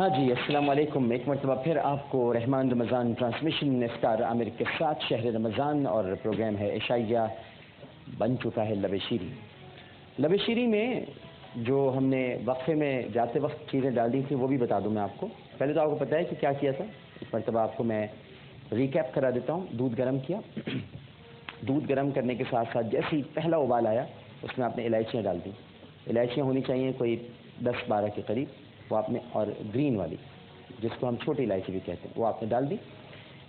ہاں جی، السلام علیکم. ایک مرتبہ پھر آپ کو رحمان رمضان ٹرانسمیشن افطار عامر کے ساتھ شہر رمضان اور پروگرام ہے عشائیہ بن چکا ہے لب شیری. لب شیری میں جو ہم نے وقفے میں جاتے وقت چیزیں ڈال دی تھیں وہ بھی بتا دوں میں آپ کو. پہلے تو آپ کو پتہ ہے کہ کیا کیا تھا. ایک مرتبہ آپ کو میں ریکیپ کرا دیتا ہوں. دودھ گرم کیا. دودھ گرم کرنے کے ساتھ ساتھ جیسے ہی پہلا ابال آیا اس میں آپ نے الائچیاں ڈال دیں. الائچیاں ہونی چاہیے کوئی 10-12 کے قریب. وہ آپ نے اور گرین والی جس کو ہم چھوٹی الائچی بھی کہتے ہیں وہ آپ نے ڈال دی.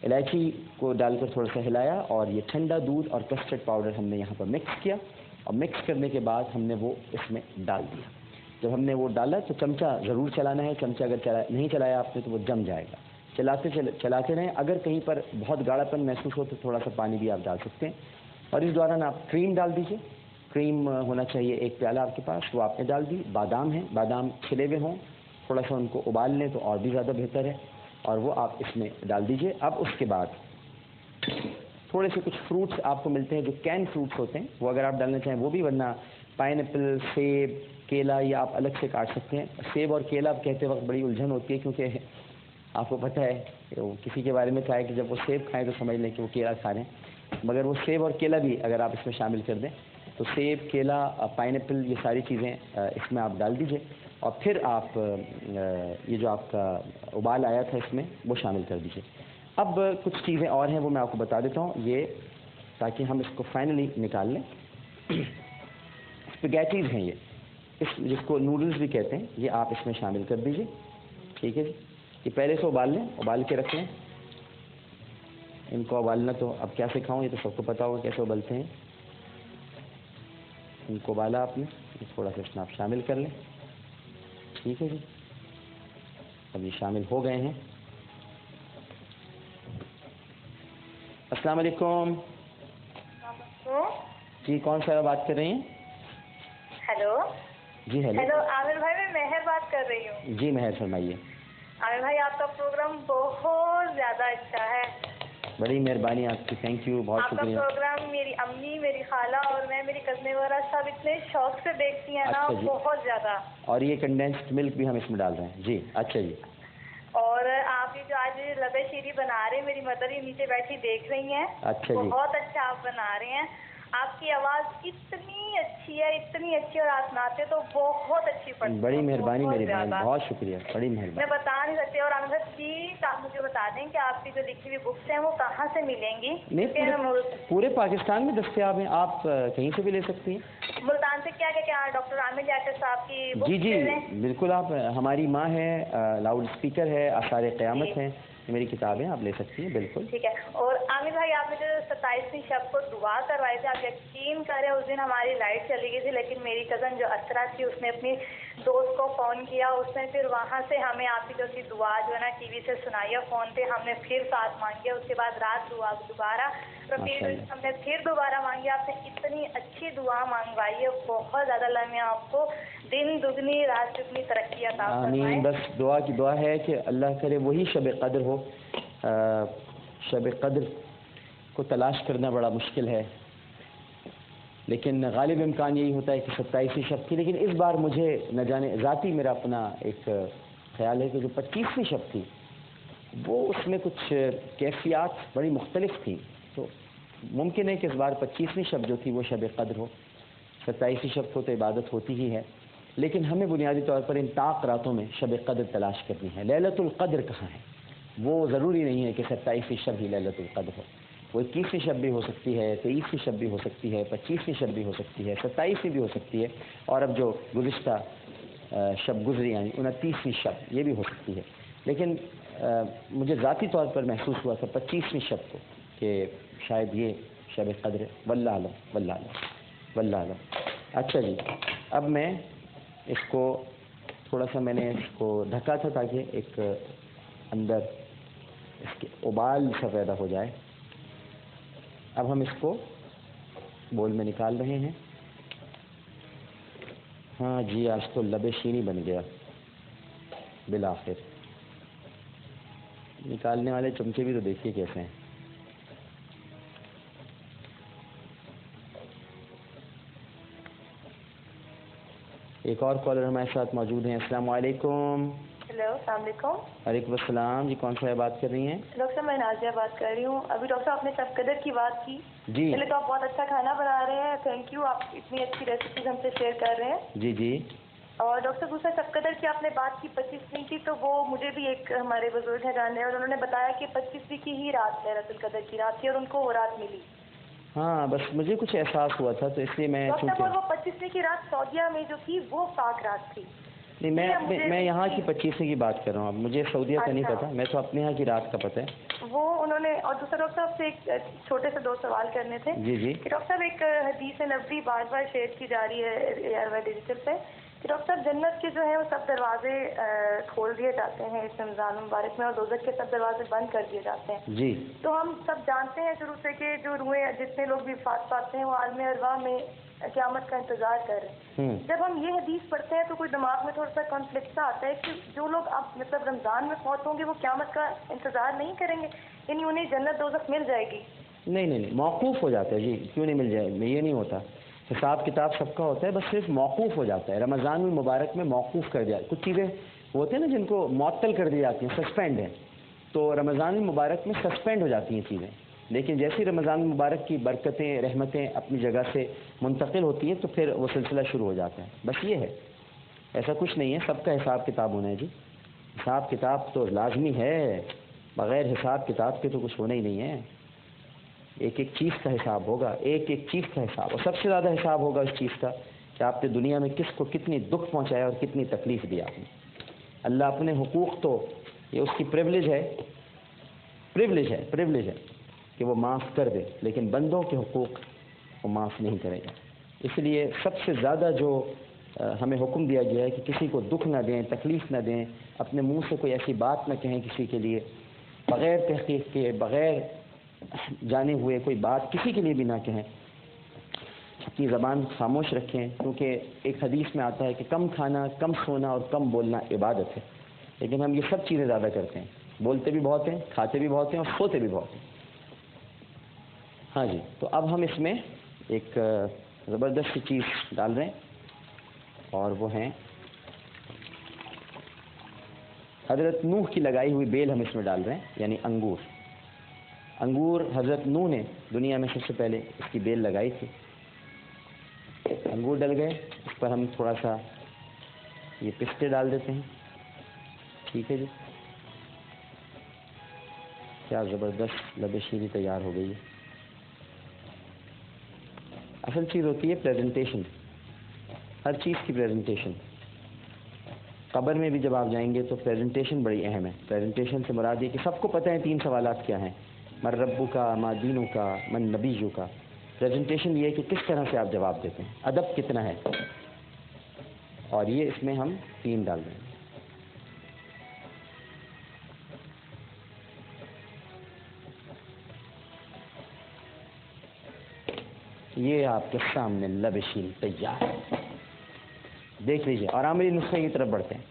الائچی کو ڈال کر تھوڑا سا ہلایا اور یہ ٹھنڈا دودھ اور کسٹرڈ پاؤڈر ہم نے یہاں پر مکس کیا اور مکس کرنے کے بعد ہم نے وہ اس میں ڈال دیا. جب ہم نے وہ ڈالا تو چمچہ ضرور چلانا ہے. چمچہ اگر نہیں چلایا آپ نے تو وہ جم جائے گا. چلاتے رہیں. اگر کہیں پر بہت گاڑھا پن محسوس ہو تو تھوڑا سا پانی بھی آپ ڈال سکتے ہیں. اور اس دوران آپ کریم ڈال دیجیے. کریم ہونا چاہیے 1 پیالہ آپ کے پاس. وہ آپ نے ڈال دی. بادام ہیں, بادام چھلے ہوئے ہوں, تھوڑا سا ان کو ابال لیں تو اور بھی زیادہ بہتر ہے اور وہ آپ اس میں ڈال دیجئے. اب اس کے بعد تھوڑے سے کچھ فروٹس آپ کو ملتے ہیں جو کین فروٹس ہوتے ہیں وہ اگر آپ ڈالنا چاہیں وہ بھی, ورنہ پائن ایپل, سیب, کیلا یہ آپ الگ سے کاٹ سکتے ہیں. سیب اور کیلا کہتے وقت بڑی الجھن ہوتی ہے کیونکہ آپ کو پتہ ہے کہ وہ کسی کے بارے میں کہا ہے کہ جب وہ سیب کھائیں تو سمجھ لیں کہ وہ کیلا کھا رہے ہیں, مگر وہ سیب اور کیلا بھی اگر آپ اس میں شامل کر دیں تو سیب, کیلا, پائن ایپل یہ ساری چیزیں اس میں آپ ڈال دیجئے. اور پھر آپ یہ جو آپ کا ابال آیا تھا اس میں وہ شامل کر دیجئے. اب کچھ چیزیں اور ہیں وہ میں آپ کو بتا دیتا ہوں یہ تاکہ ہم اس کو فائنلی نکال لیں. اسپگیٹیز ہیں یہ, جس کو نوڈلز بھی کہتے ہیں, یہ آپ اس میں شامل کر دیجئے. ٹھیک ہے جی. یہ پہلے سے ابال لیں, ابال کے رکھ لیں. ان کو ابالنا تو اب کیا سکھاؤں, یہ تو سب کو پتا ہوگا کیسے ابلتے ہیں. ان کو ابالا آپ نے, تھوڑا سا اس میں آپ شامل کر لیں. ٹھیک ہے جی. اب یہ شامل ہو گئے ہیں. السلام علیکم. جی کون سا بات کر رہی ہیں؟ ہیلو. جی ہیلو عامر بھائی, میں مہر بات کر رہی ہوں. جی مہر فرمائیے. عامر بھائی آپ کا پروگرام بہت زیادہ اچھا ہے. بڑی مہربانی آپ کی, تھینک یو, بہت شکریہ. آپ کا پروگرام میری امی, میری خالہ اور میں, میری کزنیں وغیرہ سب اتنے شوق سے دیکھتی ہیں نا, بہت زیادہ. اور یہ کنڈینسڈ ملک بھی ہم اس میں ڈال رہے ہیں. جی اچھا جی. اور آپ یہ جو آج لب شیری بنا رہے ہیں, میری مدر یہ نیچے بیٹھی دیکھ رہی ہیں. اچھا جی. بہت اچھا آپ بنا رہے ہیں. آپ کی آواز اتنی اچھی ہے, اتنی اچھی, اور آپ سناتے تو بہت اچھی پڑتی ہے. بڑی مہربانی میری بہن, بہت شکریہ, بڑی مہربانی. میں بتا نہیں سکتی. اور عامر بھائی پلیز آپ مجھے بتا دیں کہ آپ کی جو لکھی ہوئی بکس ہیں وہ کہاں سے ملیں گی؟ پورے پاکستان میں دستیاب ہیں, آپ کہیں سے بھی لے سکتی ہیں. ملتان سے کیا کیا ڈاکٹر عامر جاکر صاحب کی بک؟ جی جی بالکل, آپ ہماری ماں ہے, لاؤڈ اسپیکر ہے, آثار قیامت ہیں, یہ میری کتابیں آپ لے سکتی ہیں بالکل. ٹھیک ہے. اور عامر بھائی آپ نے جو 27ویں شب کو دعا کروائی تھی, آپ یقین کریں اس دن ہماری لائٹ چلی گئی تھی, لیکن میری کزن جو اسرا تھی اس نے اپنی دوست کو فون کیا, اس نے پھر وہاں سے ہمیں آپ کی جو سی دعا جو ہے نا ٹی وی سے سنائی ہے فون پہ, ہم نے پھر ساتھ مانگی. اس کے بعد رات دعا دوبارہ پھر ہم نے پھر دوبارہ مانگی. آپ نے اتنی اچھی دعا مانگوائی ہے, بہت زیادہ. اللہ میں آپ کو دن دگنی رات دگنی ترقی عطا فرمائے. آمین. بس دعا کی دعا ہے کہ اللہ کرے وہی شب قدر ہو. شب قدر کو تلاش کرنا بڑا مشکل ہے, لیکن غالب امکان یہی ہوتا ہے کہ 27ویں شب تھی. لیکن اس بار مجھے نہ جانے ذاتی میرا اپنا ایک خیال ہے کہ جو 25ویں شب تھی وہ اس میں کچھ کیفیات بڑی مختلف تھیں. تو ممکن ہے کہ اس بار 25ویں شب جو تھی وہ شب قدر ہو. 27ویں شب کو تو عبادت ہوتی ہی ہے, لیکن ہمیں بنیادی طور پر ان طاق راتوں میں شب قدر تلاش کرنی ہے. لیلۃ القدر کہاں ہے؟ وہ ضروری نہیں ہے کہ 27ویں شب ہی لیلۃ القدر ہو. وہ 21ویں شب بھی ہو سکتی ہے, 23ویں شب بھی ہو سکتی ہے, 25ویں شب بھی ہو سکتی ہے, 27ویں بھی ہو سکتی ہے, اور اب جو گزشتہ شب گزری یعنی 29ویں شب یہ بھی ہو سکتی ہے. لیکن مجھے ذاتی طور پر محسوس ہوا تھا 25ویں شب کو کہ شاید یہ شب قدر ہے. واللہ اعلم, واللہ اعلم, واللہ اعلم. اچھا جی. اب میں اس کو تھوڑا سا میں نے اس کو ڈھکا تھا تاکہ ایک اندر اس کے ابال سا پیدا ہو جائے. اب ہم اس کو بول میں نکال رہے ہیں. ہاں جی, آج تو لب شیریں بن گیا بالآخر. نکالنے والے چمچے بھی تو دیکھیے کیسے ہیں. ایک اور کالر ہمارے ساتھ موجود ہیں. السلام علیکم. हेलो, अस्सलाम वालेकुम। वालेकुम अस्सलाम जी, कौन सा है बात कर रही हैं? डॉक्टर साहब मैं नाजिया बात कर रही हूँ। अभी डॉक्टर साहब आपने सब कदर की बात की जी पहले तो आप बहुत अच्छा खाना बना रहे हैं, थैंक यू। आप इतनी अच्छी रेसिपीज हमसे शेयर कर रहे हैं। जी जी और डॉक्टर दूसरा सब कदर की आपने बात की 25वीं की, तो वो मुझे भी एक हमारे बुजुर्ग हैं जानने और उन्होंने बताया कि 25वीं की ही रात लैलतुल कदर की रात थी और उनको वो रात मिली। हाँ, बस मुझे कुछ एहसास हुआ था तो इसलिए मैं डॉक्टर चूँकि साहब वो 25वीं की रात सऊदीया में जो थी वो पाक रात थी। नहीं, मैं यहाँ की 25वीं की बात कर रहा हूँ। अब मुझे सऊदीया का नहीं अच्छा। पता, मैं तो अपने यहाँ की रात का पता है। वो उन्होंने और दूसरा डॉक्टर साहब से एक छोटे से 2 सवाल करने थे जी जी कि डॉक्टर साहब एक हदीस नबवी बार बार शेयर की जा रही है एयरवे डिजिटल पे कि डॉक्टर साहब जन्नत के जो है वो सब दरवाजे खोल दिए जाते हैं इस रमज़ान मुबारक में और दोज़ख के सब दरवाजे बंद कर दिए जाते हैं। जी तो हम सब जानते हैं शुरू से कि जो रूहें जितने लोग भी फात पाते हैं वो आलम अरवाह में क़यामत का इंतजार कर रहे हैं। जब हम ये हदीस पढ़ते हैं तो कोई दिमाग में थोड़ा सा कॉन्फ्लिक्ट सा आता है कि जो लोग अब मतलब रमज़ान में फौत होंगे वो क़यामत का इंतजार नहीं करेंगे, यानी उन्हें जन्नत दोज़ख मिल जाएगी। नहीं नहीं नहीं, मौकूफ़ हो जाता है जी, क्यों नहीं मिल जाए, ये नहीं होता। हिसाब किताब सबका होता है, बस सिर्फ मौकूफ़ हो जाता है। रमज़ान मुबारक में मौकूफ़ कर दिया, कुछ चीज़ें होते हैं ना जिनको मुअत्तल कर दी जाती हैं, सस्पेंड है, तो रमज़ान मुबारक में सस्पेंड हो जाती हैं चीज़ें। लेकिन जैसे ही रमज़ान मुबारक की बरकतें रहमतें अपनी जगह से मुंतकिल होती हैं तो फिर वो सिलसिला शुरू हो जाता है। बस ये है, ऐसा कुछ नहीं है, सबका हिसाब किताब होना है जी। हिसाब किताब तो लाजमी है, बग़ैर हिसाब किताब के तो कुछ होना ही नहीं है। एक एक चीज़ का हिसाब होगा, एक एक चीज़ का हिसाब, और सबसे ज़्यादा हिसाब होगा इस चीज़ का कि आपने दुनिया में किसको कितनी दुख पहुंचाया और कितनी तकलीफ़ दी आपने। अल्लाह अपने हुकूक़ तो ये उसकी प्रिविलेज है कि वो माफ़ कर दे, लेकिन बंदों के हुकूक़ वो माफ़ नहीं करेगा। इसलिए सबसे ज़्यादा जो हमें हुक्म दिया गया है कि किसी को दुख ना दें, तकलीफ़ ना दें, अपने मुंह से कोई ऐसी बात ना कहें किसी के लिए, बग़ैर तहक़ीक़ के, बग़ैर जाने हुए कोई बात किसी के लिए भी ना कहें, अपनी ज़बान खामोश रखें। क्योंकि एक हदीस में आता है कि कम खाना, कम सोना और कम बोलना इबादत है, लेकिन हम ये सब चीज़ें ज़्यादा करते हैं, बोलते भी बहुत हैं, खाते भी बहुत हैं और सोते भी बहुत हैं। हाँ जी, तो अब हम इसमें एक ज़बरदस्त सी चीज़ डाल रहे हैं और वो हैं हज़रत नूह की लगाई हुई बेल हम इसमें डाल रहे हैं, यानी अंगूर। अंगूर हज़रत नूह ने दुनिया में सबसे पहले इसकी बेल लगाई थी। अंगूर डल गए, इस पर हम थोड़ा सा ये पिस्ते डाल देते हैं। ठीक है जी, क्या ज़बरदस्त लबे-शीरी तैयार हो गई है। असल चीज़ होती है प्रेजेंटेशन, हर चीज़ की प्रेजेंटेशन। कब्र में भी जब आप जाएंगे तो प्रेजेंटेशन बड़ी अहम है। प्रेजेंटेशन से मुराद ये कि सबको पता है 3 सवालात क्या हैं, मन रब्बु का, मा दीनु का, मन नबीयु का। प्रेजेंटेशन ये है कि किस तरह से आप जवाब देते हैं, अदब कितना है, और ये इसमें हम 3 डाल देंगे। ये आपके सामने लबशील तैयार है, देख लीजिए। और आमरी नुस्खे की तरफ बढ़ते हैं।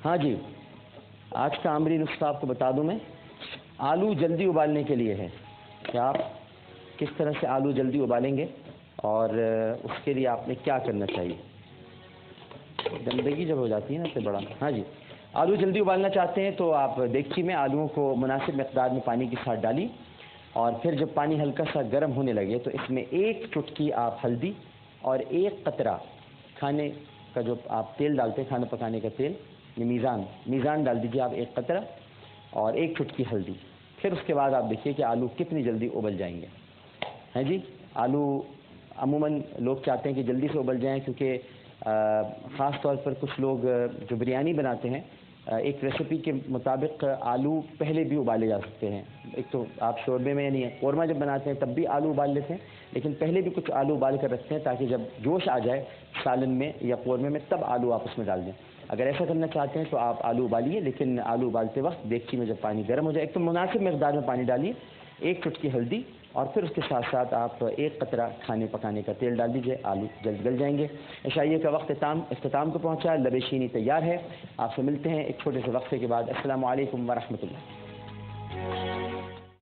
हाँ जी, आज का आमरी नुस्खा आपको बता दूं मैं, आलू जल्दी उबालने के लिए है कि आप किस तरह से आलू जल्दी उबालेंगे और उसके लिए आपने क्या करना चाहिए। गंदगी जब हो जाती है ना तो बड़ा। हाँ जी, आलू जल्दी उबालना चाहते हैं तो आप देगची में आलूओं को मुनासिब मिक़दार में पानी के साथ डालिए, और फिर जब पानी हल्का सा गर्म होने लगे तो इसमें 1 चुटकी आप हल्दी और 1 कतरा खाने का जो आप तेल डालते हैं, खाना पकाने का तेल, मीज़ान डाल दीजिए आप 1 कतरा और 1 चुटकी हल्दी। फिर उसके बाद आप देखिए कि आलू कितनी जल्दी उबल जाएंगे। हैं जी, आलू अमूमन लोग चाहते हैं कि जल्दी से उबल जाएं, क्योंकि ख़ास तौर पर कुछ लोग जो बिरयानी बनाते हैं, एक रेसिपी के मुताबिक आलू पहले भी उबाले जा सकते हैं। एक तो आप शोरबे में यानी कौरमा जब बनाते हैं तब भी आलू उबाल लेते हैं, लेकिन पहले भी कुछ आलू उबाल कर रखते हैं ताकि जब जोश आ जाए सालन में या कौरमे में तब आलू आप उसमें डाल दें। अगर ऐसा करना चाहते हैं तो आप आलू उबालिए, लेकिन आलू उबालते वक्त देगची में जब पानी गर्म हो जाए, एक तो मुनासिब मिक़दार में पानी डालिए, 1 चुटकी हल्दी, और फिर उसके साथ साथ आप 1 कतरा खाने पकाने का तेल डाल दीजिए। आलू जल्द गल जाएंगे। इशाइये का वक्त इख्तिताम को पहुँचा, लबेशीनी तैयार है। आपसे मिलते हैं एक छोटे से वक्फे के बाद। अस्सलामु अलैकुम व रहमतुल्लाह।